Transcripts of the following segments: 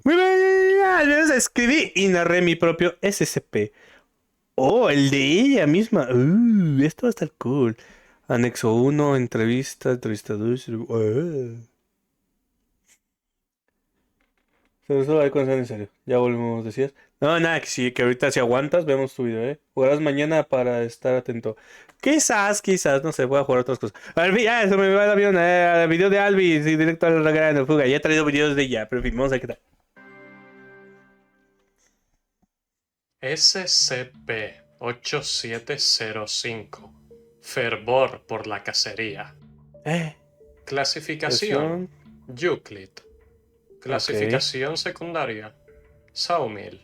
Muy bien, al menos escribí y narré mi propio SCP. Oh, el de ella misma. Esto va a estar cool. Anexo uno, entrevista 2. Solo hay cosas en serio. Ya volvemos, decías. No, nada, que sí, que ahorita si aguantas, vemos tu video, ¿eh? Jugarás mañana para estar atento. Quizás, no sé, voy a jugar otras cosas. Ya, eso me va el avión, el video de Albi, sí, directo al gran fuga. Ya he traído videos de ella, pero en fin, vamos a ver qué tal. SCP-8705. Fervor por la cacería. Eh, Clasificación: versión. Euclid. Ok, Clasificación secundaria: Sawmill.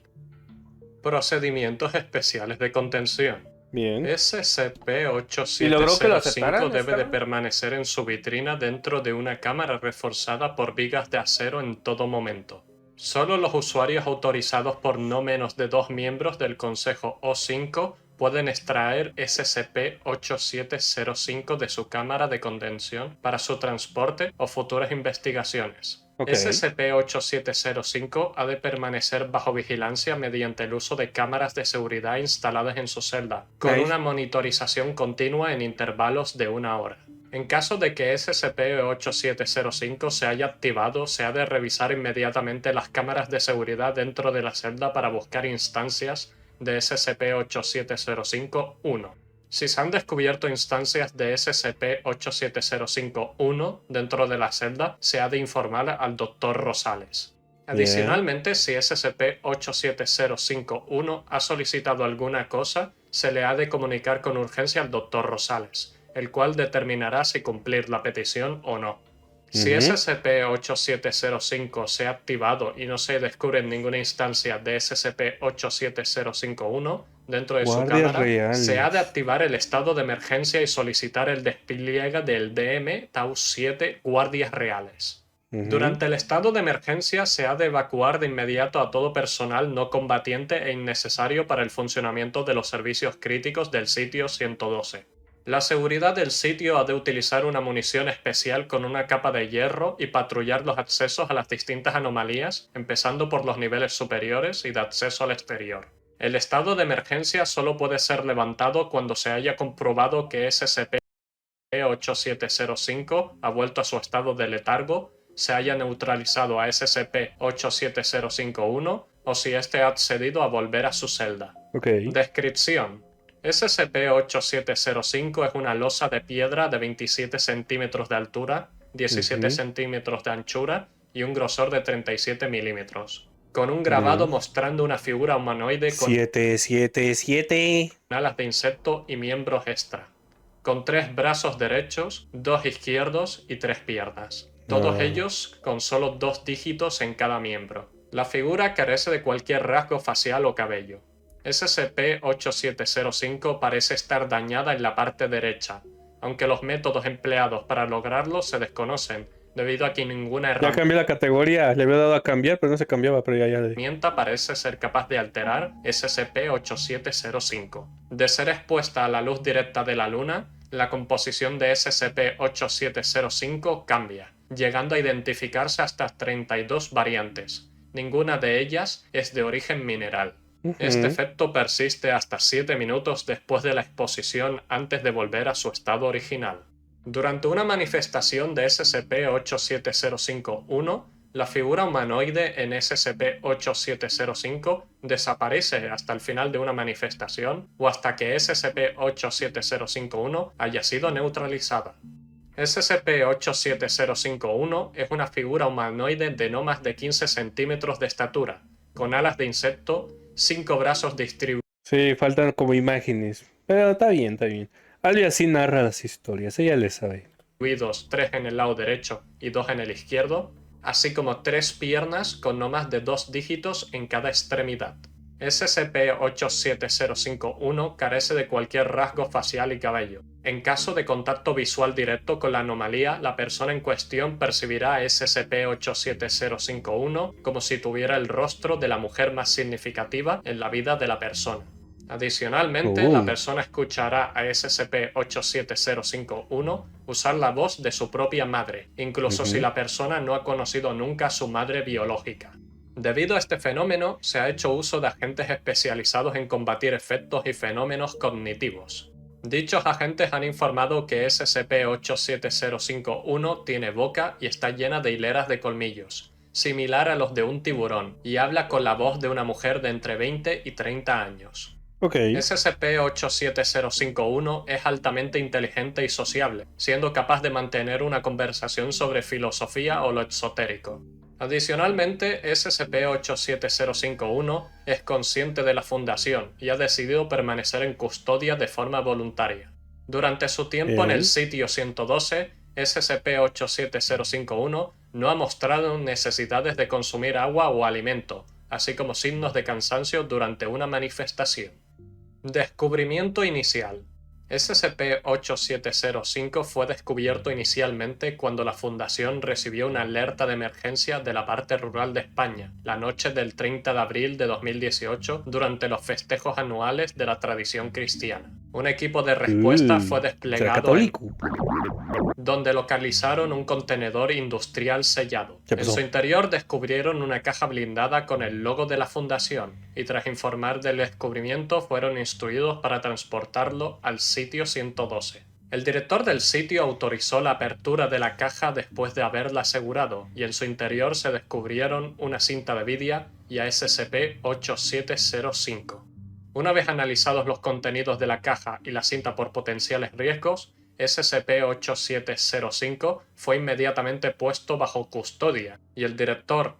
Procedimientos especiales de contención. bien. ¿Y logró que lo SCP-8705 aceptaran debe esta de vez? permanecer en su vitrina dentro de una cámara reforzada por vigas de acero en todo momento. Solo los usuarios autorizados por no menos de 2 miembros del Consejo O5 pueden extraer SCP-8705 de su cámara de contención para su transporte o futuras investigaciones. Ok, SCP-8705 ha de permanecer bajo vigilancia mediante el uso de cámaras de seguridad instaladas en su celda, con nice. una monitorización continua en intervalos de 1 hora. En caso de que SCP-8705 se haya activado, se ha de revisar inmediatamente las cámaras de seguridad dentro de la celda para buscar instancias de SCP-8705-1. Si se han descubierto instancias de SCP-8705-1 dentro de la celda, se ha de informar al Dr. Rosales. Bien. Adicionalmente, si SCP-87051 ha solicitado alguna cosa, se le ha de comunicar con urgencia al Dr. Rosales, el cual determinará si cumplir la petición o no. Si Ujú. SCP-8705 se ha activado y no se descubre en ninguna instancia de SCP-87051 dentro de su Guardias cámara, se ha de reales. activar el estado de emergencia y solicitar el despliegue del DM-Tau-7 Guardias Reales. Ujú. Durante el estado de emergencia se ha de evacuar de inmediato a todo personal no combatiente e innecesario para el funcionamiento de los servicios críticos del sitio 112. La seguridad del sitio ha de utilizar una munición especial con una capa de hierro y patrullar los accesos a las distintas anomalías, empezando por los niveles superiores y de acceso al exterior. El estado de emergencia solo puede ser levantado cuando se haya comprobado que SCP-8705 ha vuelto a su estado de letargo, se haya neutralizado a SCP-87051 o si éste ha accedido a volver a su celda. Ok. Descripción: SCP-8705 es una losa de piedra de 27 centímetros de altura, 17 Ujú. centímetros de anchura y un grosor de 37 milímetros, con un grabado Bien. mostrando una figura humanoide con 777. alas de insecto y miembros extra, con 3 brazos derechos, 2 izquierdos y 3 piernas, todos Ah, ellos con solo 2 dígitos en cada miembro. La figura carece de cualquier rasgo facial o cabello. SCP-8705 parece estar dañada en la parte derecha, aunque los métodos empleados para lograrlo se desconocen, debido a que ninguna ya cambié la categoría. Le había dado a cambiar, pero no se cambiaba, pero ya le di. herramienta parece ser capaz de alterar SCP-8705. De ser expuesta a la luz directa de la Luna, la composición de SCP-8705 cambia, llegando a identificarse hasta 32 variantes. Ninguna de ellas es de origen mineral. Este Ujú. efecto persiste hasta 7 minutos después de la exposición antes de volver a su estado original. Durante una manifestación de SCP-87051, la figura humanoide en SCP-8705 desaparece hasta el final de una manifestación o hasta que SCP-87051 haya sido neutralizada. SCP-87051 es una figura humanoide de no más de 15 centímetros de estatura, con alas de insecto, 5 brazos distribuidos Sí, faltan como imágenes. Pero está bien, está bien. Albi así narra las historias. Ella le sabe. 3 en el lado derecho y 2 en el izquierdo, así como 3 piernas con no más de 2 dígitos en cada extremidad. SCP-87051 carece de cualquier rasgo facial y cabello. En caso de contacto visual directo con la anomalía, la persona en cuestión percibirá a SCP-87051 como si tuviera el rostro de la mujer más significativa en la vida de la persona. Adicionalmente, la Uh, persona escuchará a SCP-87051 usar la voz de su propia madre, incluso si ujú. la persona no ha conocido nunca a su madre biológica. Debido a este fenómeno, se ha hecho uso de agentes especializados en combatir efectos y fenómenos cognitivos. Dichos agentes han informado que SCP-87051 tiene boca y está llena de hileras de colmillos, similar a los de un tiburón, y habla con la voz de una mujer de entre 20 y 30 años. Ok. SCP-87051 es altamente inteligente y sociable, siendo capaz de mantener una conversación sobre filosofía o lo exotérico. Adicionalmente, SCP-87051 es consciente de la Fundación y ha decidido permanecer en custodia de forma voluntaria. Durante su tiempo en el sitio 112, SCP-87051 no ha mostrado necesidades de consumir agua o alimento, así como signos de cansancio durante una manifestación. Descubrimiento inicial. SCP-8705 fue descubierto inicialmente cuando la Fundación recibió una alerta de emergencia de la parte rural de España, la noche del 30 de abril de 2018, durante los festejos anuales de la tradición cristiana. Un equipo de respuesta fue Será desplegado en católico. donde localizaron un contenedor industrial sellado. ¿Qué En pasó? su interior descubrieron una caja blindada con el logo de la fundación, y tras informar del descubrimiento fueron instruidos para transportarlo al sitio 112. El director del sitio autorizó la apertura de la caja después de haberla asegurado, y en su interior se descubrieron una cinta de vidia y a SCP-8705. Una vez analizados los contenidos de la caja y la cinta por potenciales riesgos, SCP-8705 fue inmediatamente puesto bajo custodia y el director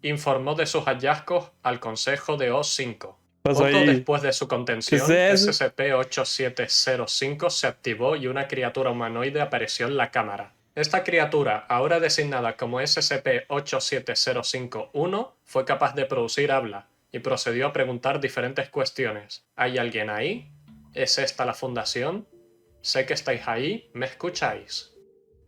informó de sus hallazgos al Consejo de O5. Pasó Poco ahí. después de su contención, ¿Qué es eso? SCP-8705 se activó y una criatura humanoide apareció en la cámara. Esta criatura, ahora designada como SCP-87051, fue capaz de producir habla y procedió a preguntar diferentes cuestiones. ¿Hay alguien ahí? ¿Es esta la fundación? Sé que estáis ahí, ¿me escucháis?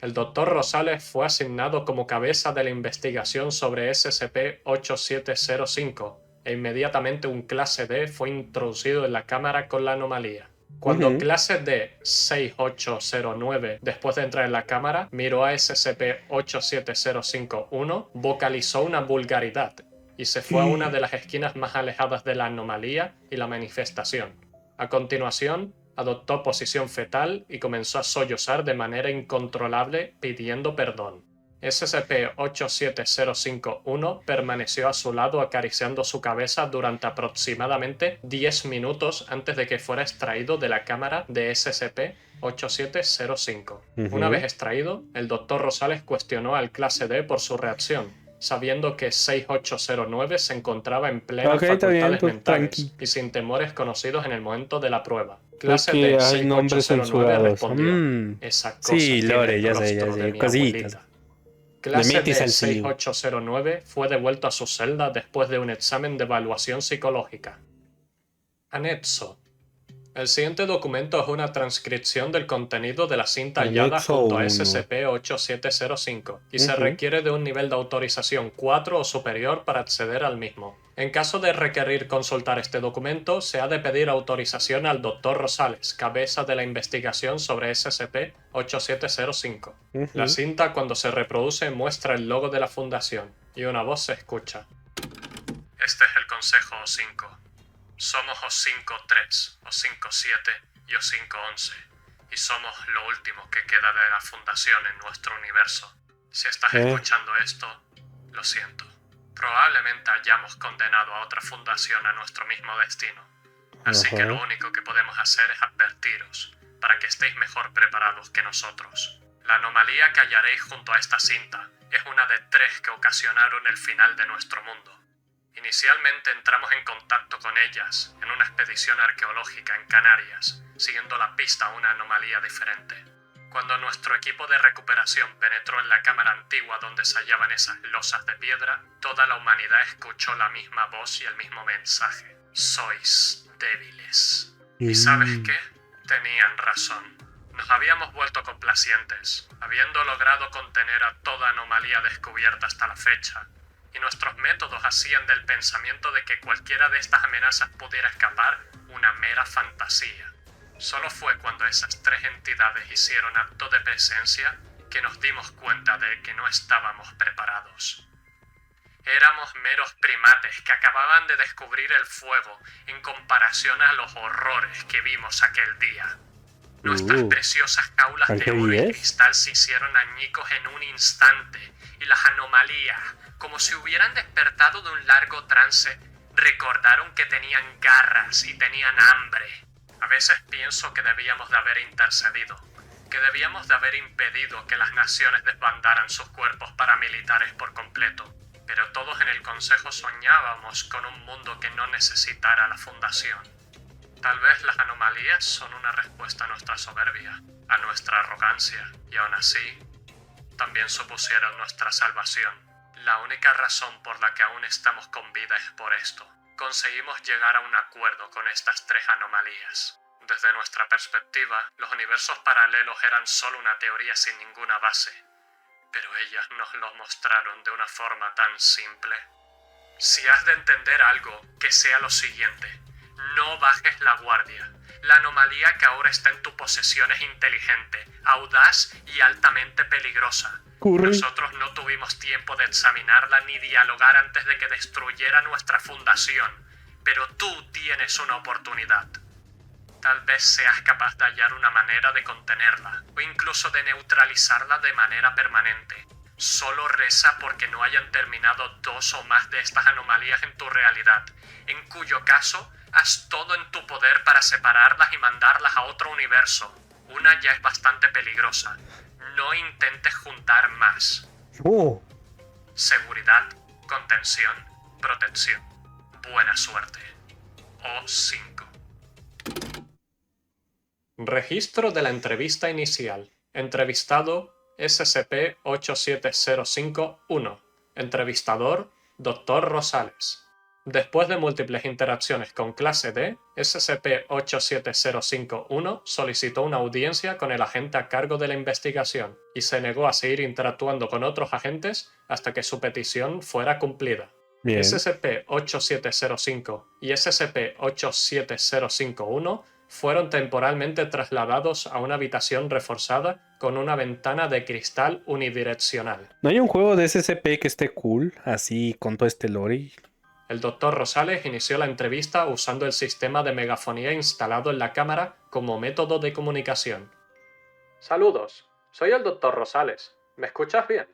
El Dr. Rosales fue asignado como cabeza de la investigación sobre SCP-8705 e inmediatamente un clase D fue introducido en la cámara con la anomalía. Cuando clase D-6809, después de entrar en la cámara, miró a SCP-87051, vocalizó una vulgaridad y se fue a una de las esquinas más alejadas de la anomalía y la manifestación. A continuación, adoptó posición fetal y comenzó a sollozar de manera incontrolable pidiendo perdón. SCP-87051 permaneció a su lado acariciando su cabeza durante aproximadamente 10 minutos antes de que fuera extraído de la cámara de SCP-8705. Una vez extraído, el Dr. Rosales cuestionó al clase D por su reacción, sabiendo que 6809 se encontraba en plenas Ok, está bien, facultades pues mentales tranqui. y sin temores conocidos en el momento de la prueba. Clase Porque D hay nombres 6809 censurados. respondió: esa cosa Sí, tiene Lore, el ya rostro de sé. mi Cositas. abuelita. Clase Metis D al tío. 6809 fue devuelto a su celda después de un examen de evaluación psicológica. Anexo. El siguiente documento es una transcripción del contenido de la cinta hallada Anexo junto a 1. SCP-8705 y se requiere de un nivel de autorización 4 o superior para acceder al mismo. En caso de requerir consultar este documento, se ha de pedir autorización al Dr. Rosales, cabeza de la investigación sobre SCP-8705. La cinta, cuando se reproduce, muestra el logo de la fundación y una voz se escucha. Este es el Consejo O5. Somos O5-3, O5-7 y O5-11, y somos lo último que queda de la Fundación en nuestro universo. Si estás escuchando esto, lo siento. Probablemente hayamos condenado a otra fundación a nuestro mismo destino, así que lo único que podemos hacer es advertiros, para que estéis mejor preparados que nosotros. La anomalía que hallaréis junto a esta cinta es una de 3 que ocasionaron el final de nuestro mundo. Inicialmente entramos en contacto con ellas en una expedición arqueológica en Canarias, siguiendo la pista a una anomalía diferente. Cuando nuestro equipo de recuperación penetró en la cámara antigua donde se hallaban esas losas de piedra, toda la humanidad escuchó la misma voz y el mismo mensaje. Sois débiles. ¿Y sabes qué? Tenían razón. Nos habíamos vuelto complacientes, habiendo logrado contener a toda anomalía descubierta hasta la fecha, y nuestros métodos hacían del pensamiento de que cualquiera de estas amenazas pudiera escapar una mera fantasía. Solo fue cuando esas 3 entidades hicieron acto de presencia que nos dimos cuenta de que no estábamos preparados. Éramos meros primates que acababan de descubrir el fuego en comparación a los horrores que vimos aquel día. Nuestras preciosas jaulas de oro y cristal se hicieron añicos en un instante y las anomalías, como si hubieran despertado de un largo trance, recordaron que tenían garras y tenían hambre. A veces pienso que debíamos de haber intercedido, que debíamos de haber impedido que las naciones desbandaran sus cuerpos paramilitares por completo. Pero todos en el Consejo soñábamos con un mundo que no necesitara la Fundación. Tal vez las anomalías son una respuesta a nuestra soberbia, a nuestra arrogancia, y aún así, también supusieron nuestra salvación. La única razón por la que aún estamos con vida es por esto. Conseguimos llegar a un acuerdo con estas 3 anomalías. Desde nuestra perspectiva, los universos paralelos eran solo una teoría sin ninguna base. Pero ellas nos lo mostraron de una forma tan simple. Si has de entender algo, que sea lo siguiente. No bajes la guardia. La anomalía que ahora está en tu posesión es inteligente, audaz y altamente peligrosa. Nosotros no tuvimos tiempo de examinarla ni dialogar antes de que destruyera nuestra fundación. Pero tú tienes una oportunidad. Tal vez seas capaz de hallar una manera de contenerla, o incluso de neutralizarla de manera permanente. Solo reza porque no hayan terminado 2 o más de estas anomalías en tu realidad, en cuyo caso, haz todo en tu poder para separarlas y mandarlas a otro universo. Una ya es bastante peligrosa. No intentes juntar más. Seguridad, contención, protección. Buena suerte. O5. Registro de la entrevista inicial. Entrevistado SCP-8705-1. Entrevistador Dr. Rosales. Después de múltiples interacciones con clase D, SCP-8705-1 solicitó una audiencia con el agente a cargo de la investigación y se negó a seguir interactuando con otros agentes hasta que su petición fuera cumplida. Bien. SCP-8705 y SCP-87051 fueron temporalmente trasladados a una habitación reforzada con una ventana de cristal unidireccional. ¿No hay un juego de SCP que esté cool, así con todo este lore? El Dr. Rosales inició la entrevista usando el sistema de megafonía instalado en la cámara como método de comunicación. Saludos, soy el Dr. Rosales. ¿Me escuchas bien?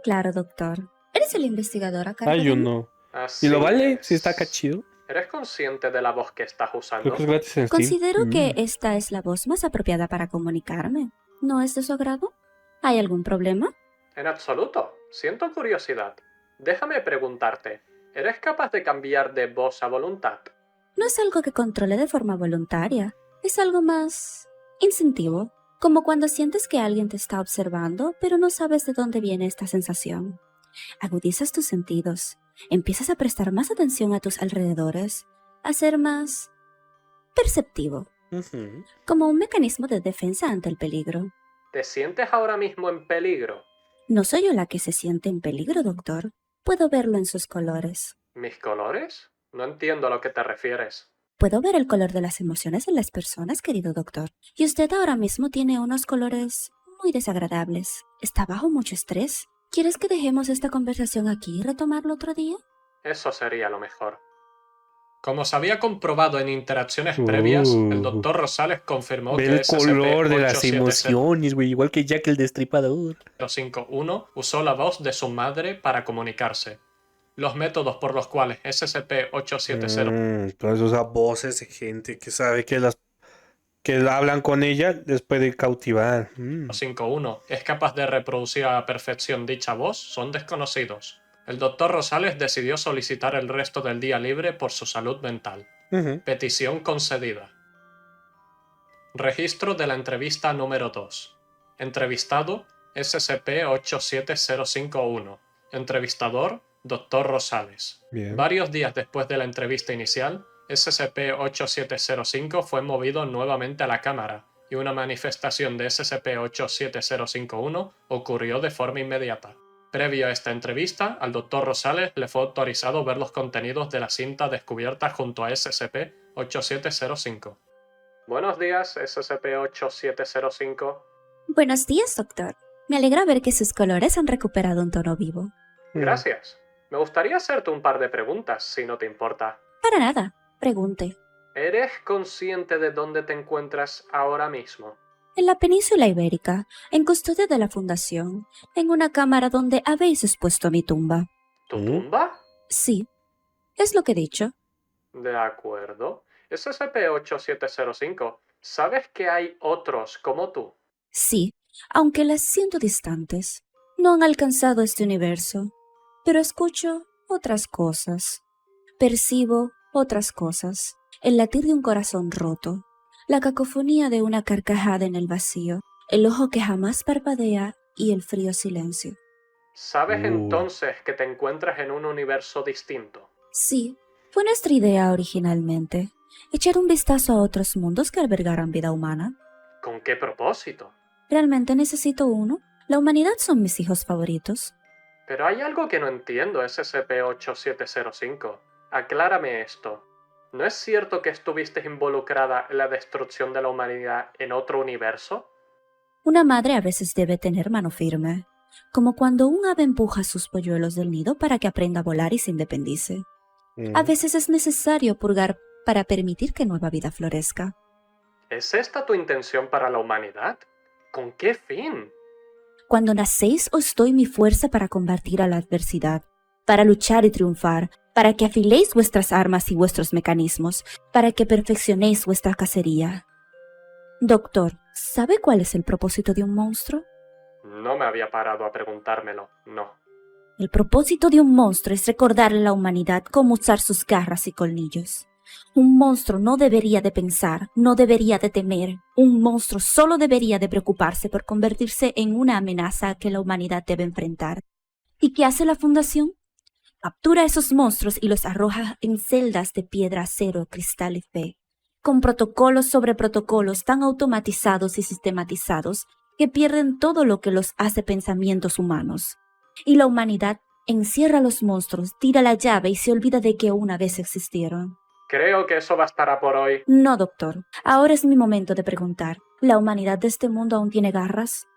Claro, doctor. ¿Eres el investigador a cargo Hay de mí? uno. Así ¿Y lo vale? es. ¿Sí está acá chido? ¿Eres consciente de la voz que estás usando? Creo que es gratis en Steam. Considero que esta es la voz más apropiada para comunicarme. ¿No es de su agrado? ¿Hay algún problema? En absoluto. Siento curiosidad. Déjame preguntarte, ¿eres capaz de cambiar de voz a voluntad? No es algo que controle de forma voluntaria. Es algo más instintivo. Como cuando sientes que alguien te está observando, pero no sabes de dónde viene esta sensación. Agudizas tus sentidos. Empiezas a prestar más atención a tus alrededores. A ser más perceptivo. Como un mecanismo de defensa ante el peligro. ¿Te sientes ahora mismo en peligro? No soy yo la que se siente en peligro, doctor. Puedo verlo en sus colores. ¿Mis colores? No entiendo a lo que te refieres. Puedo ver el color de las emociones en las personas, querido doctor. Y usted ahora mismo tiene unos colores muy desagradables. Está bajo mucho estrés. ¿Quieres que dejemos esta conversación aquí y retomarlo otro día? Eso sería lo mejor. Como se había comprobado en interacciones previas, el Dr. Rosales confirmó Ve que el color de las SCP-87051 emociones, güey. Igual que Jack el Destripador. usó la voz de su madre para comunicarse. Los métodos por los cuales SCP-870 Todas esas voces de gente que sabe que hablan con ella les puede cautivar. 51 es capaz de reproducir a la perfección dicha voz son desconocidos. El Dr. Rosales decidió solicitar el resto del día libre por su salud mental. Petición concedida. Registro de la entrevista número 2. Entrevistado SCP-87051. Entrevistador Dr. Rosales. Bien. Varios días después de la entrevista inicial, SCP-8705 fue movido nuevamente a la cámara y una manifestación de SCP-87051 ocurrió de forma inmediata. Previo a esta entrevista, al Dr. Rosales le fue autorizado ver los contenidos de la cinta descubierta junto a SCP-8705. Buenos días, SCP-8705. Buenos días, doctor. Me alegra ver que sus colores han recuperado un tono vivo. Gracias. Me gustaría hacerte un par de preguntas, si no te importa. Para nada. Pregunte. ¿Eres consciente de dónde te encuentras ahora mismo? En la península ibérica, en custodia de la Fundación, en una cámara donde habéis expuesto mi tumba. ¿Tu tumba? Sí, es lo que he dicho. De acuerdo. Es SCP-8705. ¿Sabes que hay otros como tú? Sí, aunque las siento distantes. No han alcanzado este universo. Pero escucho otras cosas. Percibo otras cosas. El latir de un corazón roto. La cacofonía de una carcajada en el vacío. El ojo que jamás parpadea y el frío silencio. ¿Sabes entonces que te encuentras en un universo distinto? Sí, fue nuestra idea originalmente. Echar un vistazo a otros mundos que albergaran vida humana. ¿Con qué propósito? ¿Realmente necesito uno? La humanidad son mis hijos favoritos. Pero hay algo que no entiendo, SCP-8705. Aclárame esto. ¿No es cierto que estuviste involucrada en la destrucción de la humanidad en otro universo? Una madre a veces debe tener mano firme, como cuando un ave empuja a sus polluelos del nido para que aprenda a volar y se independice. A veces es necesario purgar para permitir que nueva vida florezca. ¿Es esta tu intención para la humanidad? ¿Con qué fin? Cuando nacéis os doy mi fuerza para combatir a la adversidad, para luchar y triunfar, para que afiléis vuestras armas y vuestros mecanismos, para que perfeccionéis vuestra cacería. Doctor, ¿sabe cuál es el propósito de un monstruo? No me había parado a preguntármelo, no. El propósito de un monstruo es recordarle a la humanidad cómo usar sus garras y colmillos. Un monstruo no debería de pensar, no debería de temer. Un monstruo solo debería de preocuparse por convertirse en una amenaza que la humanidad debe enfrentar. ¿Y qué hace la Fundación? Captura a esos monstruos y los arroja en celdas de piedra, acero, cristal y fe, con protocolos sobre protocolos tan automatizados y sistematizados que pierden todo lo que los hace pensamientos humanos. Y la humanidad encierra a los monstruos, tira la llave y se olvida de que una vez existieron. Creo que eso bastará por hoy. No, doctor. Ahora es mi momento de preguntar. ¿La humanidad de este mundo aún tiene garras?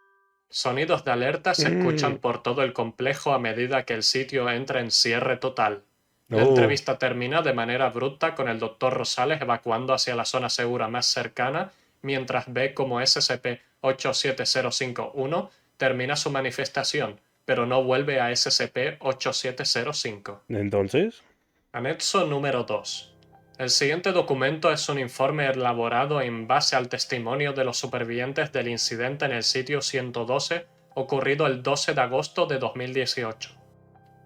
Sonidos de alerta se escuchan por todo el complejo a medida que el sitio entra en cierre total. La entrevista termina de manera abrupta con el Dr. Rosales evacuando hacia la zona segura más cercana, mientras ve cómo SCP-87051 termina su manifestación, pero no vuelve a SCP-8705. ¿Entonces? Anexo número 2. El siguiente documento es un informe elaborado en base al testimonio de los supervivientes del incidente en el sitio 112 ocurrido el 12 de agosto de 2018.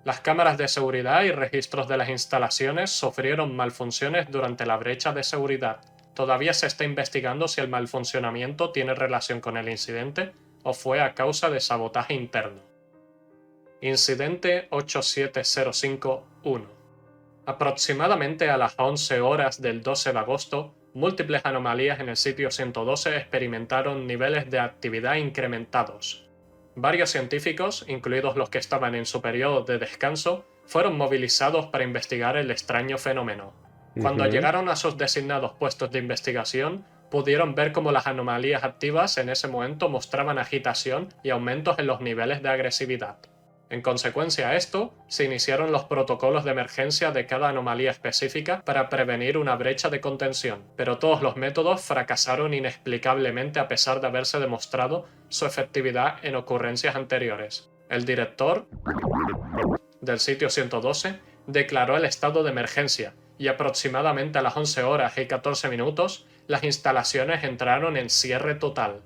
Las cámaras de seguridad y registros de las instalaciones sufrieron malfunciones durante la brecha de seguridad. Todavía se está investigando si el malfuncionamiento tiene relación con el incidente o fue a causa de sabotaje interno. Incidente 87051. Aproximadamente a las 11 horas del 12 de agosto, múltiples anomalías en el sitio 112 experimentaron niveles de actividad incrementados. Varios científicos, incluidos los que estaban en su periodo de descanso, fueron movilizados para investigar el extraño fenómeno. Cuando llegaron a sus designados puestos de investigación, pudieron ver cómo las anomalías activas en ese momento mostraban agitación y aumentos en los niveles de agresividad. En consecuencia a esto, se iniciaron los protocolos de emergencia de cada anomalía específica para prevenir una brecha de contención, pero todos los métodos fracasaron inexplicablemente a pesar de haberse demostrado su efectividad en ocurrencias anteriores. El director del sitio 112 declaró el estado de emergencia y aproximadamente a las 11 horas y 14 minutos, las instalaciones entraron en cierre total.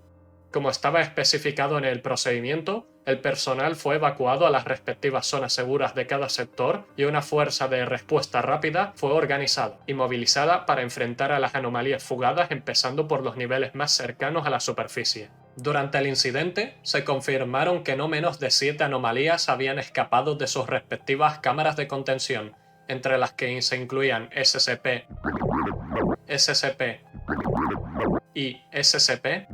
Como estaba especificado en el procedimiento, el personal fue evacuado a las respectivas zonas seguras de cada sector y una fuerza de respuesta rápida fue organizada y movilizada para enfrentar a las anomalías fugadas empezando por los niveles más cercanos a la superficie. Durante el incidente, se confirmaron que no menos de 7 anomalías habían escapado de sus respectivas cámaras de contención, entre las que se incluían SCP, SCP y SCP.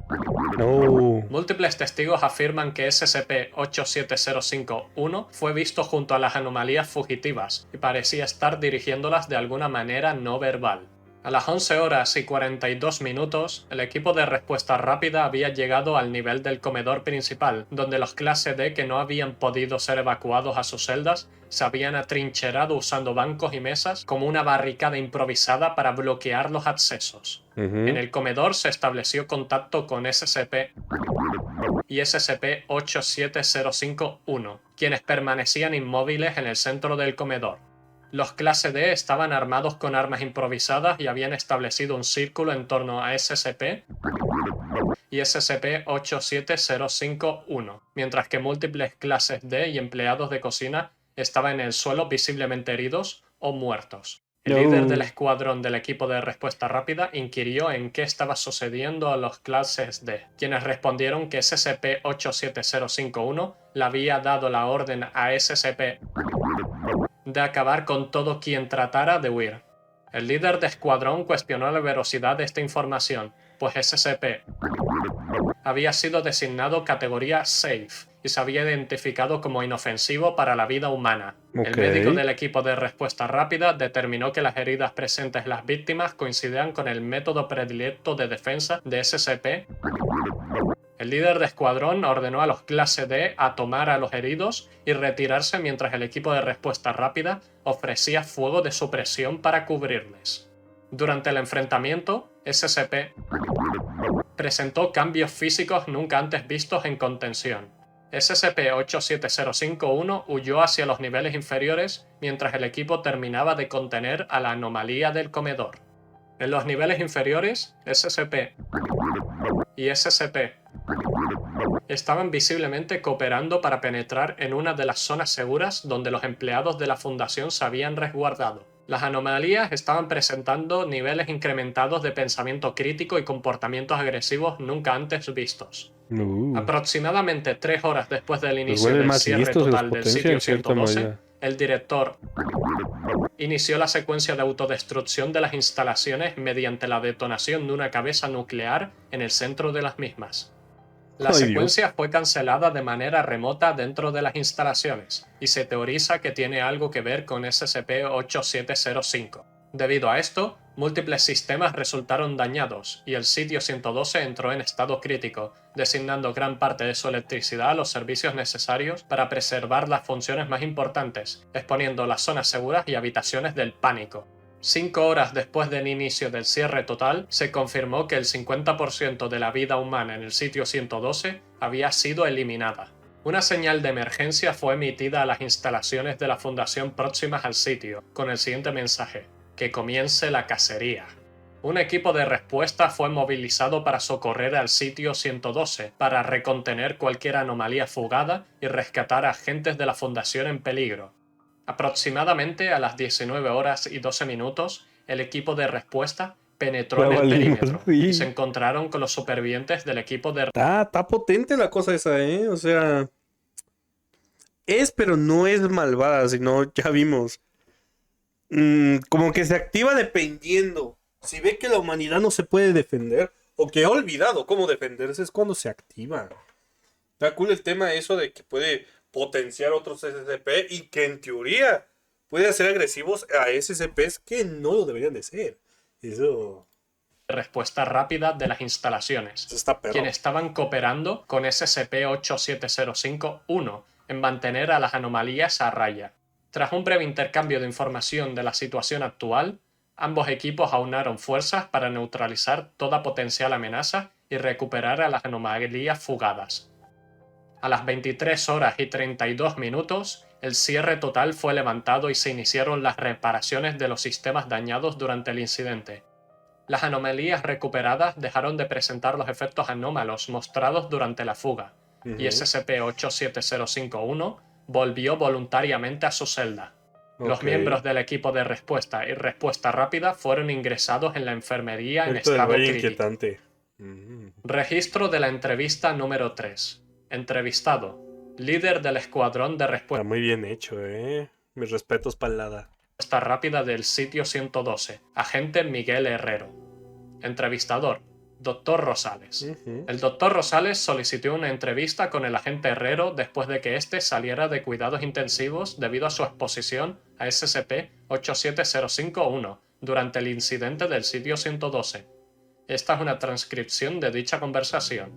Múltiples testigos afirman que SCP-87051 fue visto junto a las anomalías fugitivas y parecía estar dirigiéndolas de alguna manera no verbal. A las 11 horas y 42 minutos, el equipo de respuesta rápida había llegado al nivel del comedor principal, donde los clase D que no habían podido ser evacuados a sus celdas se habían atrincherado usando bancos y mesas como una barricada improvisada para bloquear los accesos. En el comedor se estableció contacto con SCP y SCP-87051, quienes permanecían inmóviles en el centro del comedor. Los clase D estaban armados con armas improvisadas y habían establecido un círculo en torno a SCP y SCP-87051, mientras que múltiples clases D y empleados de cocina estaban en el suelo visiblemente heridos o muertos. El líder del escuadrón del equipo de respuesta rápida inquirió en qué estaba sucediendo a los clases D, quienes respondieron que SCP-87051 le había dado la orden a SCP de acabar con todo quien tratara de huir. El líder de escuadrón cuestionó la veracidad de esta información, pues SCP había sido designado categoría Safe y se había identificado como inofensivo para la vida humana. El médico del equipo de respuesta rápida determinó que las heridas presentes en las víctimas coincidían con el método predilecto de defensa de SCP. El líder de escuadrón ordenó a los clase D a tomar a los heridos y retirarse mientras el equipo de respuesta rápida ofrecía fuego de supresión para cubrirles. Durante el enfrentamiento, SCP presentó cambios físicos nunca antes vistos en contención. SCP-87051 huyó hacia los niveles inferiores mientras el equipo terminaba de contener a la anomalía del comedor. En los niveles inferiores, SCP y SCP estaban visiblemente cooperando para penetrar en una de las zonas seguras donde los empleados de la Fundación se habían resguardado. Las anomalías estaban presentando niveles incrementados de pensamiento crítico y comportamientos agresivos nunca antes vistos. Aproximadamente 3 horas después del inicio del cierre total del sitio 112, el director inició la secuencia de autodestrucción de las instalaciones mediante la detonación de una cabeza nuclear en el centro de las mismas. La secuencia fue cancelada de manera remota dentro de las instalaciones, y se teoriza que tiene algo que ver con SCP-8705. Debido a esto, múltiples sistemas resultaron dañados, y el sitio 112 entró en estado crítico, designando gran parte de su electricidad a los servicios necesarios para preservar las funciones más importantes, exponiendo las zonas seguras y habitaciones del pánico. 5 horas después del inicio del cierre total, se confirmó que el 50% de la vida humana en el sitio 112 había sido eliminada. Una señal de emergencia fue emitida a las instalaciones de la Fundación próximas al sitio, con el siguiente mensaje: que comience la cacería. Un equipo de respuesta fue movilizado para socorrer al sitio 112, para recontener cualquier anomalía fugada y rescatar a agentes de la Fundación en peligro. Aproximadamente a las 19 horas y 12 minutos, el equipo de respuesta penetró en el perímetro y se encontraron con los supervivientes del equipo de... Está potente la cosa esa, ¿eh? O sea... pero no es malvada, sino ya vimos. Como que se activa dependiendo. Si ve que la humanidad no se puede defender, o que ha olvidado cómo defenderse, es cuando se activa. Está cool el tema eso de que puede potenciar otros SCP y que en teoría puede hacer agresivos a SCPs que no lo deberían de ser. Eso... respuesta rápida de las instalaciones, quienes estaban cooperando con SCP-87051 en mantener a las anomalías a raya. Tras un breve intercambio de información de la situación actual, ambos equipos aunaron fuerzas para neutralizar toda potencial amenaza y recuperar a las anomalías fugadas. A las 23 horas y 32 minutos, el cierre total fue levantado y se iniciaron las reparaciones de los sistemas dañados durante el incidente. Las anomalías recuperadas dejaron de presentar los efectos anómalos mostrados durante la fuga, y SCP-87051 volvió voluntariamente a su celda. Los miembros del equipo de respuesta y respuesta rápida fueron ingresados en la enfermería en estado crítico. Registro de la entrevista número 3. Entrevistado: líder del escuadrón de respuesta. Está muy bien hecho, Mis respetos para el Lada. Respuesta rápida del sitio 112, agente Miguel Herrero. Entrevistador: Dr. Rosales. El Dr. Rosales solicitó una entrevista con el agente Herrero después de que éste saliera de cuidados intensivos debido a su exposición a SCP-87051 durante el incidente del sitio 112. Esta es una transcripción de dicha conversación.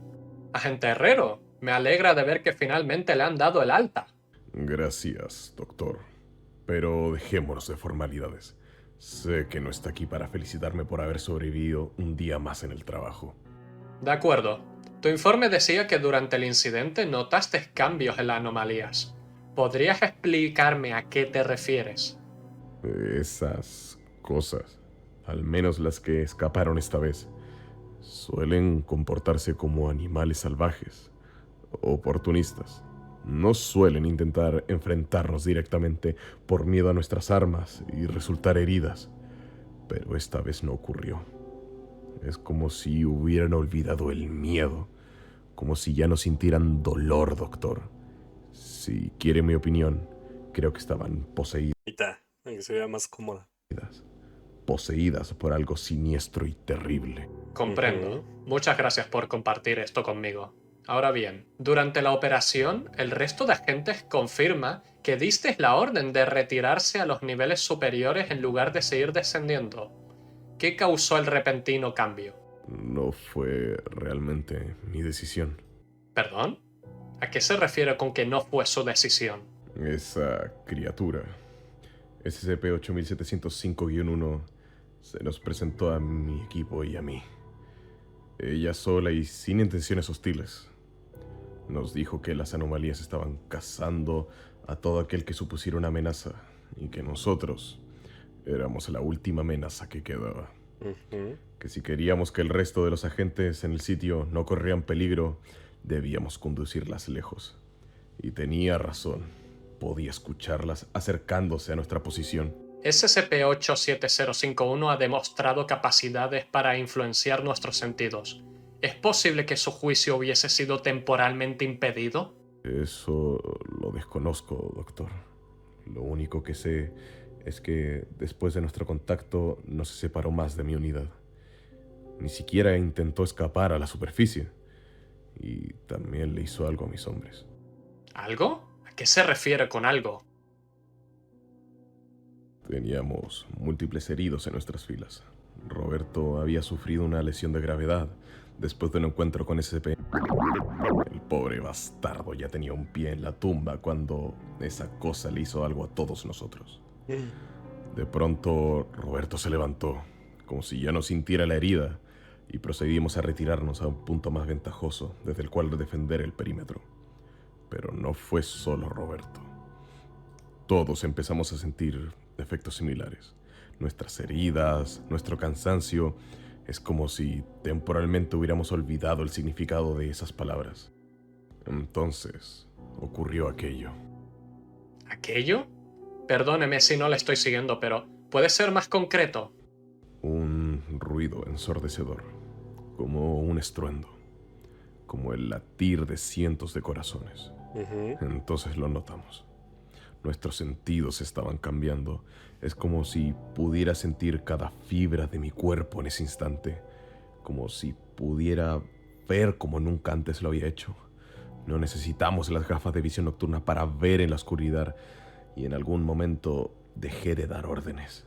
Agente Herrero, me alegra de ver que finalmente le han dado el alta. Gracias, doctor. Pero dejémonos de formalidades. Sé que no está aquí para felicitarme por haber sobrevivido un día más en el trabajo. De acuerdo. Tu informe decía que durante el incidente notaste cambios en las anomalías. ¿Podrías explicarme a qué te refieres? Esas cosas, al menos las que escaparon esta vez, suelen comportarse como animales salvajes, oportunistas. No suelen intentar enfrentarnos directamente por miedo a nuestras armas y resultar heridas. Pero esta vez no ocurrió. Es como si hubieran olvidado el miedo, como si ya no sintieran dolor, doctor. Si quiere mi opinión, creo que estaban poseídas. Ahorita, para que se vea más cómoda. Poseídas por algo siniestro y terrible. Comprendo. Muchas gracias por compartir esto conmigo. Ahora bien, durante la operación, el resto de agentes confirma que diste la orden de retirarse a los niveles superiores en lugar de seguir descendiendo. ¿Qué causó el repentino cambio? No fue realmente mi decisión. ¿Perdón? ¿A qué se refiere con que no fue su decisión? Esa criatura, SCP-8705-1, se nos presentó a mi equipo y a mí. Ella sola y sin intenciones hostiles. Nos dijo que las anomalías estaban cazando a todo aquel que supusiera una amenaza y que nosotros éramos la última amenaza que quedaba. Que si queríamos que el resto de los agentes en el sitio no corrieran peligro, debíamos conducirlas lejos. Y tenía razón. Podía escucharlas acercándose a nuestra posición. SCP-87051 ha demostrado capacidades para influenciar nuestros sentidos. ¿Es posible que su juicio hubiese sido temporalmente impedido? Eso lo desconozco, doctor. Lo único que sé es que después de nuestro contacto no se separó más de mi unidad. Ni siquiera intentó escapar a la superficie. Y también le hizo algo a mis hombres. ¿Algo? ¿A qué se refiere con algo? Teníamos múltiples heridos en nuestras filas. Roberto había sufrido una lesión de gravedad después de un encuentro con SCP. El pobre bastardo ya tenía un pie en la tumba cuando esa cosa le hizo algo a todos nosotros. De pronto, Roberto se levantó, como si ya no sintiera la herida, y procedimos a retirarnos a un punto más ventajoso desde el cual defender el perímetro. Pero no fue solo Roberto. Todos empezamos a sentir efectos similares. Nuestras heridas, nuestro cansancio, es como si temporalmente hubiéramos olvidado el significado de esas palabras. Entonces, ocurrió aquello. ¿Aquello? Perdóneme si no le estoy siguiendo, pero ¿puede ser más concreto? Un ruido ensordecedor, como un estruendo, como el latir de cientos de corazones. Entonces lo notamos. Nuestros sentidos estaban cambiando. Es como si pudiera sentir cada fibra de mi cuerpo en ese instante. Como si pudiera ver como nunca antes lo había hecho. No necesitamos las gafas de visión nocturna para ver en la oscuridad. Y en algún momento dejé de dar órdenes.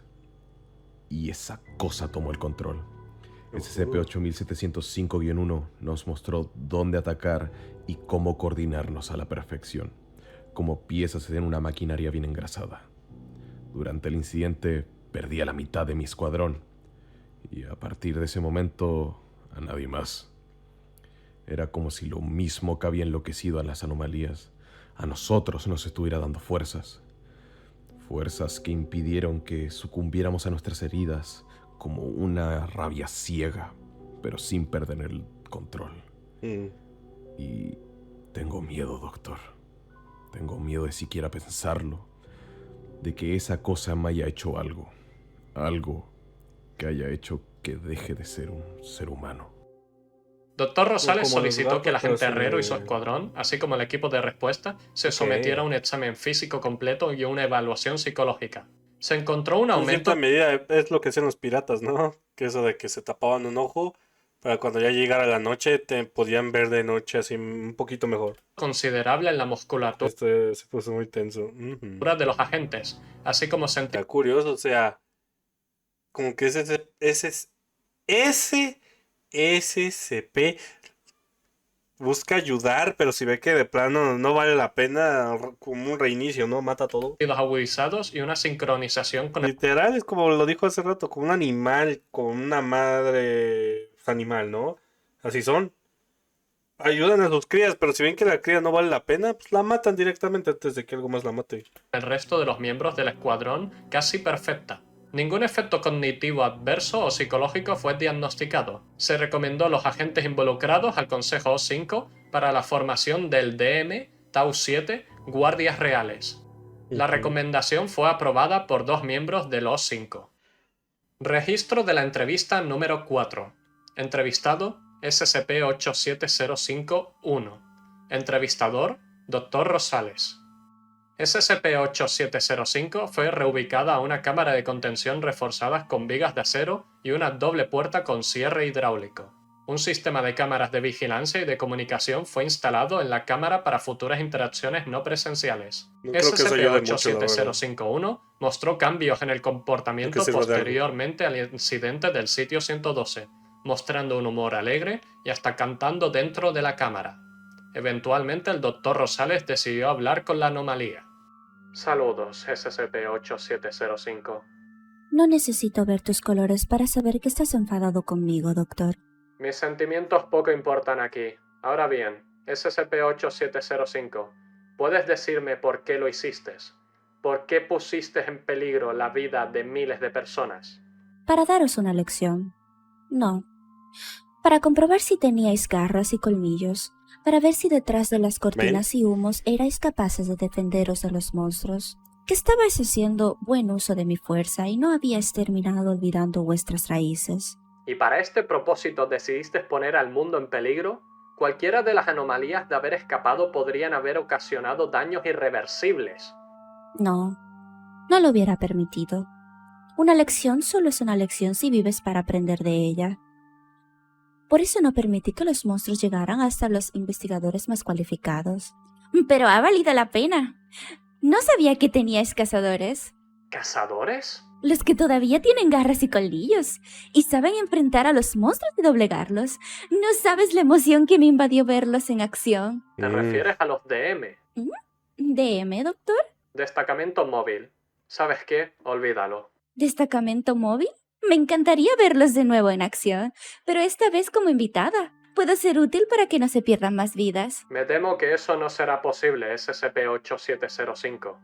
Y esa cosa tomó el control. SCP-8705-1 nos mostró dónde atacar y cómo coordinarnos a la perfección, como piezas en una maquinaria bien engrasada. Durante el incidente perdí a la mitad de mi escuadrón y a partir de ese momento a nadie más. Era como si lo mismo que había enloquecido a las anomalías, a nosotros nos estuviera dando fuerzas. Fuerzas que impidieron que sucumbiéramos a nuestras heridas como una rabia ciega, pero sin perder el control. Y tengo miedo, doctor. Tengo miedo de siquiera pensarlo, de que esa cosa me haya hecho algo. Algo que haya hecho que deje de ser un ser humano. Dr. Rosales Como los solicitó gatos, que el agente pero Herrero y su sin- escuadrón, así como el equipo de respuesta, se sometiera a un examen físico completo y una evaluación psicológica. Se encontró un En aumento cierta medida es lo que hacían los piratas, ¿no? Que eso de que se tapaban un ojo para cuando ya llegara la noche te podían ver de noche así un poquito mejor. considerable en la musculatura Este se puso muy tenso. de los agentes, así como Está curioso, o sea, como que ese SCP busca ayudar, pero si ve que de plano no vale la pena, como un reinicio, ¿no? Mata todo. Sentidos agudizados y una sincronización con el Literal, es como lo dijo hace rato, como un animal, con una madre animal, ¿no? Así son. Ayudan a sus crías, pero si ven que la cría no vale la pena, pues la matan directamente antes de que algo más la mate. resto de los miembros del escuadrón casi perfecta. Ningún efecto cognitivo adverso o psicológico fue diagnosticado. Se recomendó a los agentes involucrados al Consejo O5 para la formación del DM Tau 7 Guardias Reales. La recomendación fue aprobada por 2 miembros del O5. Registro de la entrevista número 4. Entrevistado SCP-8705-1. Entrevistador Dr. Rosales. SCP-8705 fue reubicada a una cámara de contención reforzadas con vigas de acero y una doble puerta con cierre hidráulico. Un sistema de cámaras de vigilancia y de comunicación fue instalado en la cámara para futuras interacciones no presenciales. No creo que eso ayude mucho, la verdad. SCP-87051 mostró cambios en el comportamiento No que sirva de algo. posteriormente al incidente del sitio 112, mostrando un humor alegre y hasta cantando dentro de la cámara. Eventualmente el Dr. Rosales decidió hablar con la anomalía. Saludos, SCP-8705. No necesito ver tus colores para saber que estás enfadado conmigo, doctor. Mis sentimientos poco importan aquí. Ahora bien, SCP-8705, ¿puedes decirme por qué lo hiciste? ¿Por qué pusiste en peligro la vida de miles de personas? Para daros una lección. No. Para comprobar si teníais garras y colmillos. Para ver si detrás de las cortinas y humos erais capaces de defenderos de los monstruos. Que estabais haciendo buen uso de mi fuerza y no habíais terminado olvidando vuestras raíces. ¿Y para este propósito decidiste poner al mundo en peligro? Cualquiera de las anomalías de haber escapado podrían haber ocasionado daños irreversibles. No. No lo hubiera permitido. Una lección solo es una lección si vives para aprender de ella. Por eso no permití que los monstruos llegaran hasta los investigadores más cualificados. Pero ha valido la pena. No sabía que teníais cazadores. ¿Cazadores? Los que todavía tienen garras y colmillos. Y saben enfrentar a los monstruos y doblegarlos. No sabes la emoción que me invadió verlos en acción. ¿Te refieres a los DM? ¿DM, doctor? Destacamento móvil. ¿Sabes qué? Olvídalo. ¿Destacamento móvil? Me encantaría verlos de nuevo en acción, pero esta vez como invitada. Puedo ser útil para que no se pierdan más vidas. Me temo que eso no será posible, SCP-8705.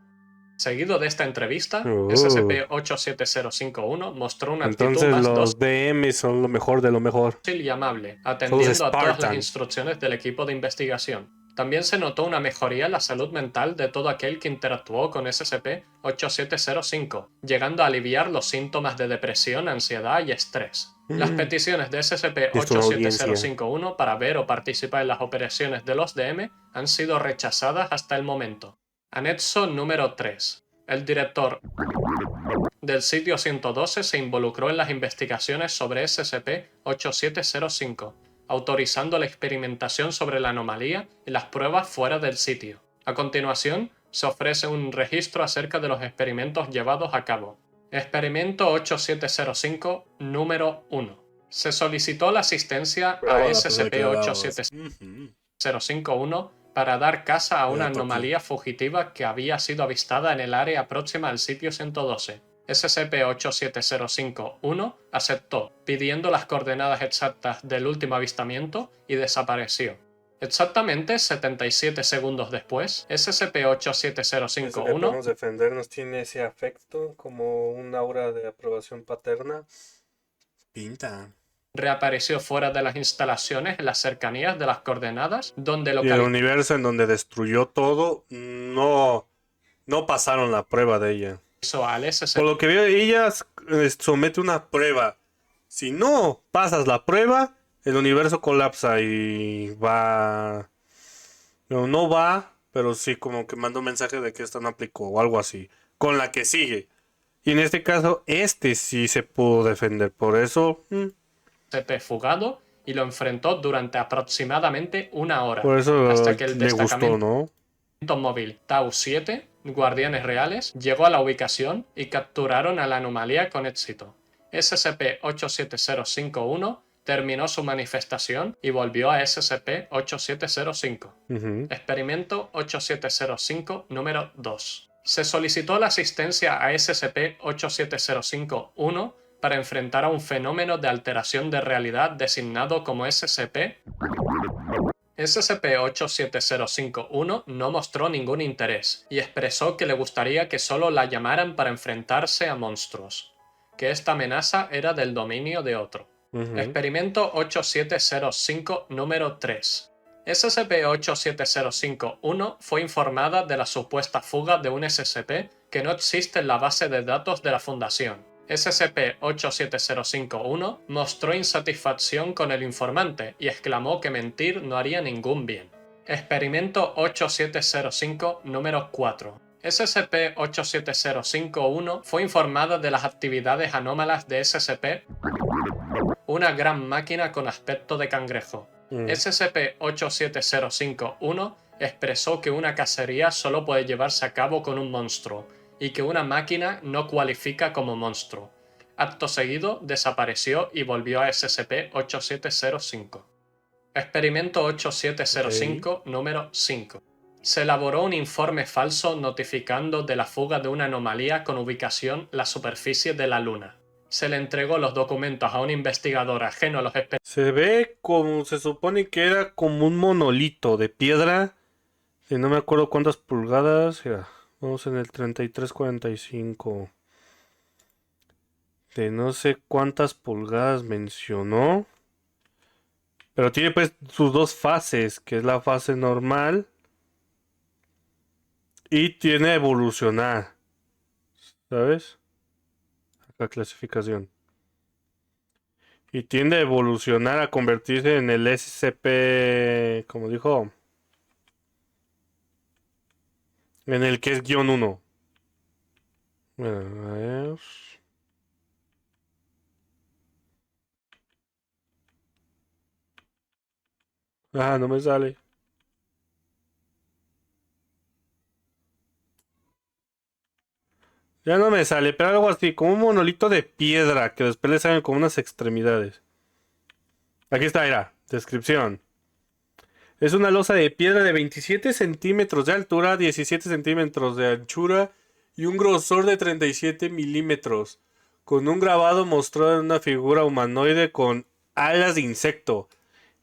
Seguido de esta entrevista, SCP-87051 mostró una actitud Entonces más los DM son lo mejor de lo mejor. dócil y amable, atendiendo a todas las Spartan. instrucciones del equipo de investigación. También se notó una mejoría en la salud mental de todo aquel que interactuó con SCP-8705, llegando a aliviar los síntomas de depresión, ansiedad y estrés. Las peticiones de SCP-87051 para ver o participar en las operaciones de los DM han sido rechazadas hasta el momento. Anexo número 3. El director del sitio 112 se involucró en las investigaciones sobre SCP-8705, autorizando la experimentación sobre la anomalía y las pruebas fuera del sitio. A continuación, se ofrece un registro acerca de los experimentos llevados a cabo. Experimento 8705, número 1. Se solicitó la asistencia a SCP-87051 para dar caza a una anomalía fugitiva que había sido avistada en el área próxima al sitio 112. SCP-87051 aceptó, pidiendo las coordenadas exactas del último avistamiento y desapareció. Exactamente 77 segundos después, SCP-87051 Podemos defendernos, tiene ese afecto como un aura de aprobación paterna. Pinta. reapareció fuera de las instalaciones en las cercanías de las coordenadas donde Y el localizó universo en donde destruyó todo, no pasaron la prueba de ella. al Por lo que veo, ella somete una prueba. Si no pasas la prueba, el universo colapsa y va... No va, pero sí como que manda un mensaje de que esta no aplicó o algo así. Con la que sigue. Y en este caso, sí se pudo defender. Por eso... SCP fugado y lo enfrentó durante aproximadamente una hora. Por eso hasta que el me gustó, destacamento ¿no? móvil Tau 7, guardianes reales, llegó a la ubicación y capturaron a la anomalía con éxito. SCP-87051 terminó su manifestación y volvió a SCP-8705. Experimento 8705 número 2. Se solicitó la asistencia a SCP-87051 para enfrentar a un fenómeno de alteración de realidad designado como SCP-87051 no mostró ningún interés y expresó que le gustaría que solo la llamaran para enfrentarse a monstruos, que esta amenaza era del dominio de otro. Experimento 8705 número 3. SCP-87051 fue informada de la supuesta fuga de un SCP que no existe en la base de datos de la Fundación. SCP-87051 mostró insatisfacción con el informante y exclamó que mentir no haría ningún bien. Experimento 8705 número 4. SCP-87051 fue informada de las actividades anómalas de SCP, una gran máquina con aspecto de cangrejo. SCP-87051 expresó que una cacería solo puede llevarse a cabo con un monstruo y que una máquina no cualifica como monstruo. Acto seguido, desapareció y volvió a SCP-8705. Experimento 8705 número 5. Se elaboró un informe falso notificando de la fuga de una anomalía con ubicación la superficie de la Luna. Se le entregó los documentos a un investigador ajeno a los experimentos. Se ve como se supone que era como un monolito de piedra. Y no me acuerdo cuántas pulgadas. Mira, vamos en el 3345. De no sé cuántas pulgadas mencionó. Pero tiene pues sus dos fases, que es la fase normal. Y tiene evolucionar. ¿Sabes? La clasificación. Y tiende a evolucionar a convertirse en el SCP, como dijo, en el que es -1. Bueno, a ver. Ah, no me sale. Ya no me sale, pero algo así, como un monolito de piedra que después le salen como unas extremidades. Aquí está, era, descripción. Es una losa de piedra de 27 centímetros de altura, 17 centímetros de anchura y un grosor de 37 milímetros, con un grabado mostrado en una figura humanoide con alas de insecto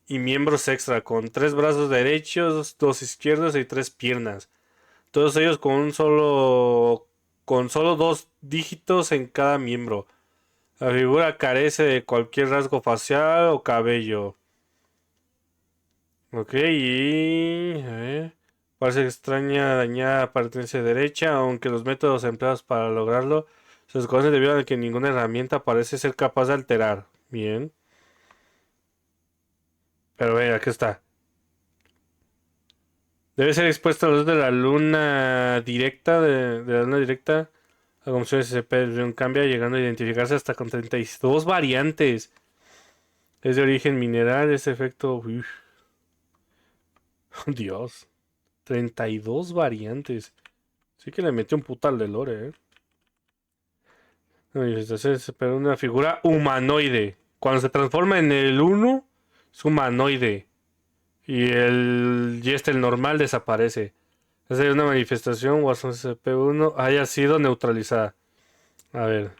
y miembros extra, con 3 brazos derechos, 2 izquierdos y 3 piernas. Todos ellos con solo 2 dígitos en cada miembro. La figura carece de cualquier rasgo facial o cabello. Ok, y... a ver. Parece extraña, dañada, pertenece derecha, aunque los métodos empleados para lograrlo se desconocen debido a que ninguna herramienta parece ser capaz de alterar. Bien. Pero ve, aquí está. Debe ser expuesto a la luz de la luna directa, de la luna directa. La composición SCP cambia, llegando a identificarse hasta con 32 variantes. Es de origen mineral, ese efecto... Uf. Dios. 32 variantes. Sí que le metió un putal de lore, Pero una figura humanoide. Cuando se transforma en el 1, es humanoide. Y el normal desaparece. Esa es una manifestación. Watson SCP-1 haya sido neutralizada. A ver.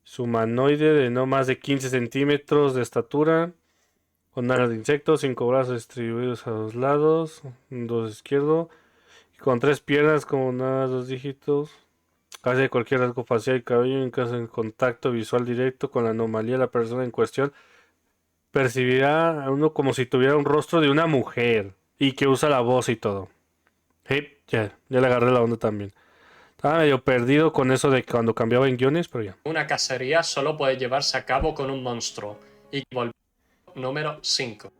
Es humanoide de no más de 15 centímetros de estatura. Con alas de insectos, 5 brazos distribuidos a los lados, 2 izquierdo, y con 3 piernas como nada, 2 dígitos. Casi de cualquier rasgo facial y cabello, en caso de contacto visual directo con la anomalía, la persona en cuestión percibirá a uno como si tuviera un rostro de una mujer y que usa la voz y todo. Hey, ya le agarré la onda también. Estaba medio perdido con eso de cuando cambiaba en guiones, pero ya. Una cacería solo puede llevarse a cabo con un monstruo y volvió. Número 5.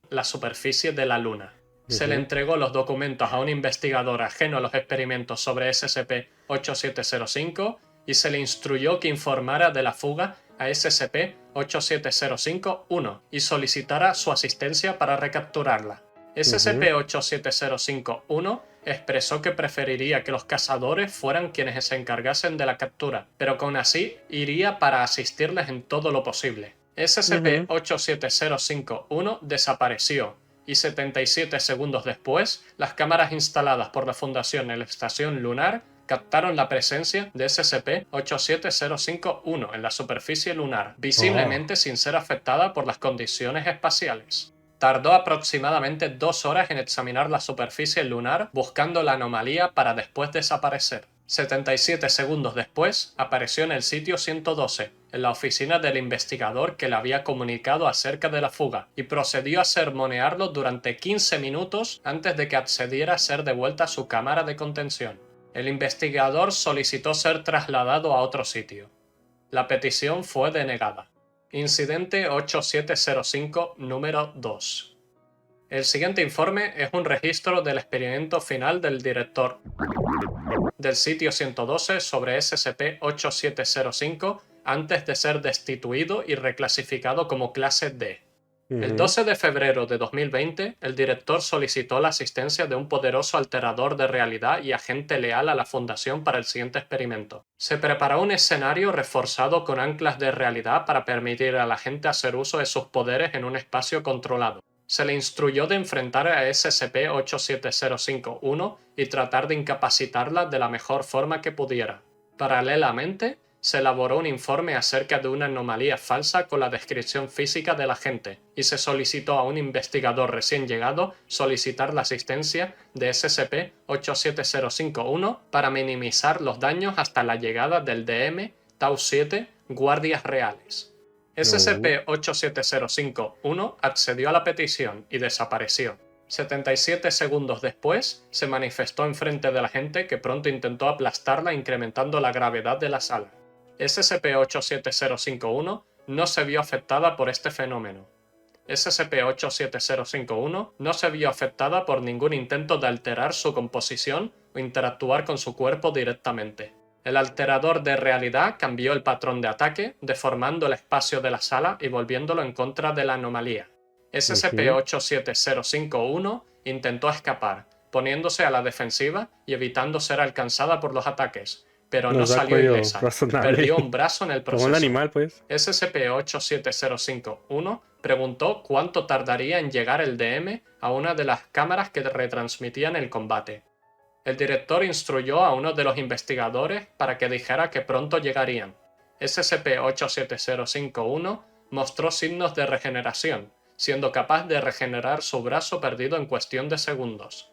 La superficie de la Luna. Se le entregó los documentos a un investigador ajeno a los experimentos sobre SCP-8705 y se le instruyó que informara de la fuga a SCP-87051 y solicitara su asistencia para recapturarla. SCP-87051 expresó que preferiría que los cazadores fueran quienes se encargasen de la captura, pero que aún así iría para asistirles en todo lo posible. SCP-87051 desapareció y 77 segundos después, las cámaras instaladas por la Fundación en la Estación Lunar captaron la presencia de SCP-87051 en la superficie lunar, visiblemente sin ser afectada por las condiciones espaciales. Tardó aproximadamente 2 horas en examinar la superficie lunar buscando la anomalía para después desaparecer. 77 segundos después, apareció en el sitio 112, en la oficina del investigador que le había comunicado acerca de la fuga, y procedió a sermonearlo durante 15 minutos antes de que accediera a ser devuelta a su cámara de contención. El investigador solicitó ser trasladado a otro sitio. La petición fue denegada. Incidente 8705 número 2. El siguiente informe es un registro del experimento final del director del sitio 112 sobre SCP-8705 antes de ser destituido y reclasificado como clase D. El 12 de febrero de 2020, el director solicitó la asistencia de un poderoso alterador de realidad y agente leal a la Fundación para el siguiente experimento. Se preparó un escenario reforzado con anclas de realidad para permitir a la gente hacer uso de sus poderes en un espacio controlado. Se le instruyó de enfrentar a SCP-87051 y tratar de incapacitarla de la mejor forma que pudiera. Paralelamente, se elaboró un informe acerca de una anomalía falsa con la descripción física del agente y se solicitó a un investigador recién llegado solicitar la asistencia de SCP-87051 para minimizar los daños hasta la llegada del DM Tau 7 Guardias Reales. SCP-87051 accedió a la petición y desapareció. 77 segundos después, se manifestó enfrente de la gente que pronto intentó aplastarla incrementando la gravedad de la sala. SCP-87051 no se vio afectada por este fenómeno. SCP-87051 no se vio afectada por ningún intento de alterar su composición o interactuar con su cuerpo directamente. El alterador de realidad cambió el patrón de ataque, deformando el espacio de la sala y volviéndolo en contra de la anomalía. SCP-87051 intentó escapar, poniéndose a la defensiva y evitando ser alcanzada por los ataques, pero no salió ilesa. Perdió un brazo en el proceso. Como un animal, pues. SCP-87051 preguntó cuánto tardaría en llegar el DM a una de las cámaras que retransmitían el combate. El director instruyó a uno de los investigadores para que dijera que pronto llegarían. SCP-87051 mostró signos de regeneración, siendo capaz de regenerar su brazo perdido en cuestión de segundos.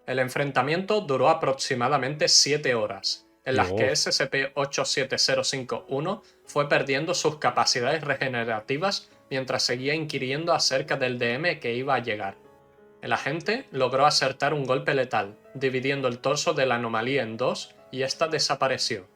El enfrentamiento duró aproximadamente 7 horas, en las que SCP-87051 fue perdiendo sus capacidades regenerativas mientras seguía inquiriendo acerca del DM que iba a llegar. El agente logró acertar un golpe letal, dividiendo el torso de la anomalía en dos, y ésta desapareció.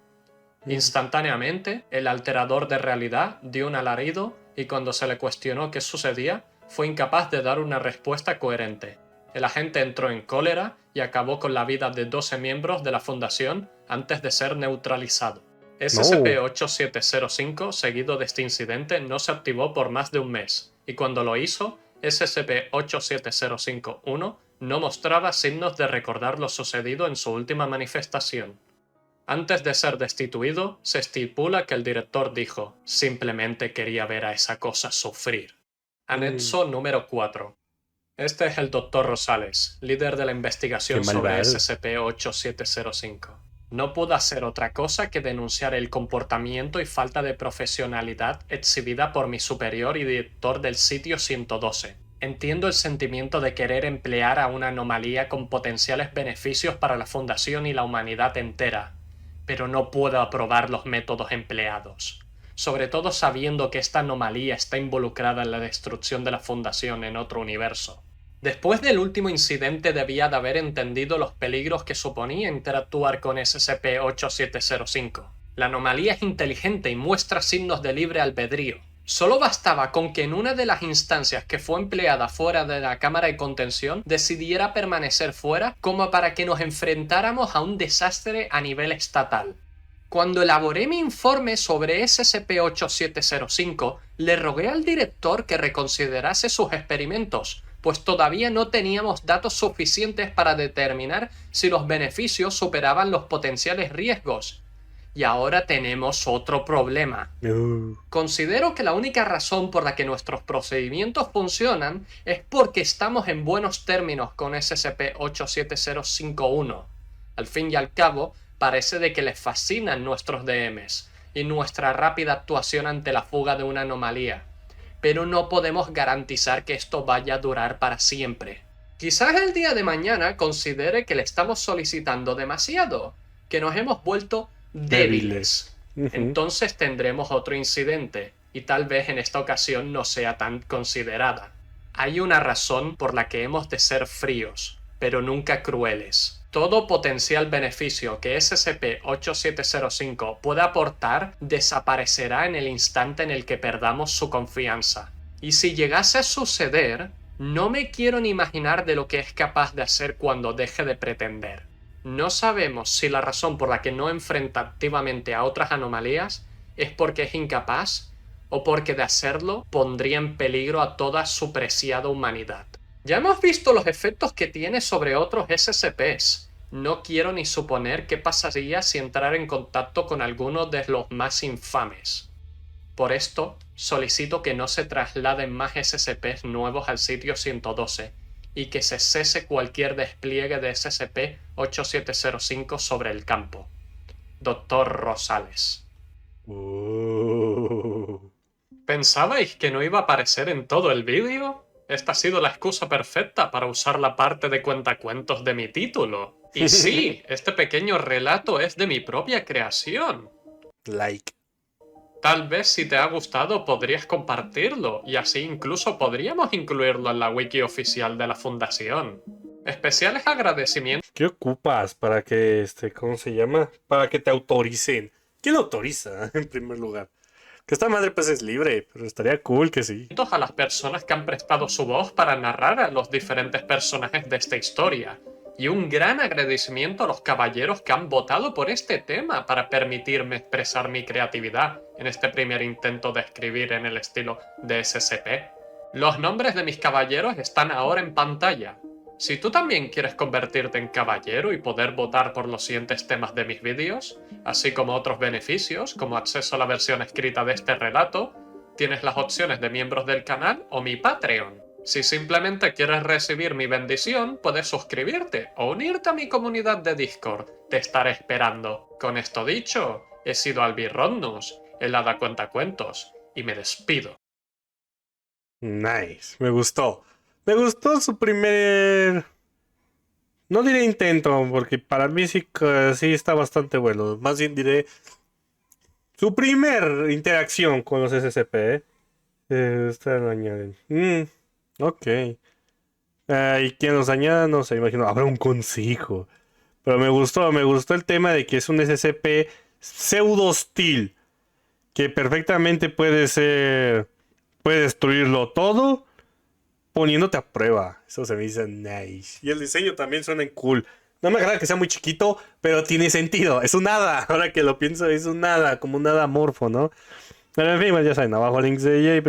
Instantáneamente, el alterador de realidad dio un alarido y cuando se le cuestionó qué sucedía, fue incapaz de dar una respuesta coherente. El agente entró en cólera y acabó con la vida de 12 miembros de la Fundación antes de ser neutralizado. SCP-8705, seguido de este incidente, no se activó por más de un mes, y cuando lo hizo, SCP-87051 no mostraba signos de recordar lo sucedido en su última manifestación. Antes de ser destituido, se estipula que el director dijo: «Simplemente quería ver a esa cosa sufrir». Anexo número 4. Este es el Dr. Rosales, líder de la investigación sobre SCP-8705. No pudo hacer otra cosa que denunciar el comportamiento y falta de profesionalidad exhibida por mi superior y director del sitio 112. Entiendo el sentimiento de querer emplear a una anomalía con potenciales beneficios para la Fundación y la humanidad entera, pero no puedo aprobar los métodos empleados, sobre todo sabiendo que esta anomalía está involucrada en la destrucción de la Fundación en otro universo. Después del último incidente debía de haber entendido los peligros que suponía interactuar con SCP-8705. La anomalía es inteligente y muestra signos de libre albedrío. Solo bastaba con que en una de las instancias que fue empleada fuera de la cámara de contención decidiera permanecer fuera como para que nos enfrentáramos a un desastre a nivel estatal. Cuando elaboré mi informe sobre SCP-8705, le rogué al director que reconsiderase sus experimentos, pues todavía no teníamos datos suficientes para determinar si los beneficios superaban los potenciales riesgos. Y ahora tenemos otro problema. Considero que la única razón por la que nuestros procedimientos funcionan es porque estamos en buenos términos con SCP-87051. Al fin y al cabo, parece de que les fascinan nuestros DMs y nuestra rápida actuación ante la fuga de una anomalía. Pero no podemos garantizar que esto vaya a durar para siempre. Quizás el día de mañana considere que le estamos solicitando demasiado, que nos hemos vuelto débiles. Entonces tendremos otro incidente, y tal vez en esta ocasión no sea tan considerada. Hay una razón por la que hemos de ser fríos, pero nunca crueles. Todo potencial beneficio que SCP-8705 pueda aportar desaparecerá en el instante en el que perdamos su confianza. Y si llegase a suceder, no me quiero ni imaginar de lo que es capaz de hacer cuando deje de pretender. No sabemos si la razón por la que no enfrenta activamente a otras anomalías es porque es incapaz o porque de hacerlo pondría en peligro a toda su preciada humanidad. Ya hemos visto los efectos que tiene sobre otros SCPs. No quiero ni suponer qué pasaría si entrara en contacto con alguno de los más infames. Por esto, solicito que no se trasladen más SCPs nuevos al sitio 112 y que se cese cualquier despliegue de SCP-8705 sobre el campo. Dr. Rosales. ¿Pensabais que no iba a aparecer en todo el vídeo? Esta ha sido la excusa perfecta para usar la parte de cuentacuentos de mi título. Y sí, este pequeño relato es de mi propia creación. Like. Tal vez si te ha gustado podrías compartirlo y así incluso podríamos incluirlo en la wiki oficial de la fundación. Especiales agradecimientos. ¿Qué ocupas para que, ¿cómo se llama? Para que te autoricen. ¿Quién autoriza, en primer lugar? Que esta madre pues es libre, pero estaría cool que sí. A las personas que han prestado su voz para narrar a los diferentes personajes de esta historia. Y un gran agradecimiento a los caballeros que han votado por este tema para permitirme expresar mi creatividad en este primer intento de escribir en el estilo de SCP. Los nombres de mis caballeros están ahora en pantalla. Si tú también quieres convertirte en caballero y poder votar por los siguientes temas de mis vídeos, así como otros beneficios, como acceso a la versión escrita de este relato, tienes las opciones de miembros del canal o mi Patreon. Si simplemente quieres recibir mi bendición, puedes suscribirte o unirte a mi comunidad de Discord. Te estaré esperando. Con esto dicho, he sido Albirrodnus, el Hada Cuentacuentos, y me despido. Nice, me gustó. Me gustó su primer... No diré intento, porque para mí sí está bastante bueno. Más bien diré su primer interacción con los SCP. Esta lo añaden. Ok. ¿Y quién nos añada? No sé, imagino. Habrá un consejo. Pero me gustó el tema de que es un SCP pseudo hostil. Que perfectamente puede destruirlo todo poniéndote a prueba. Eso se me dice nice. Y el diseño también suena cool. No me agrada que sea muy chiquito, pero tiene sentido. Es un hada. Ahora que lo pienso, es un hada. Como un hada morfo, ¿no? Pero en fin, pues ya saben. Abajo links de ella y...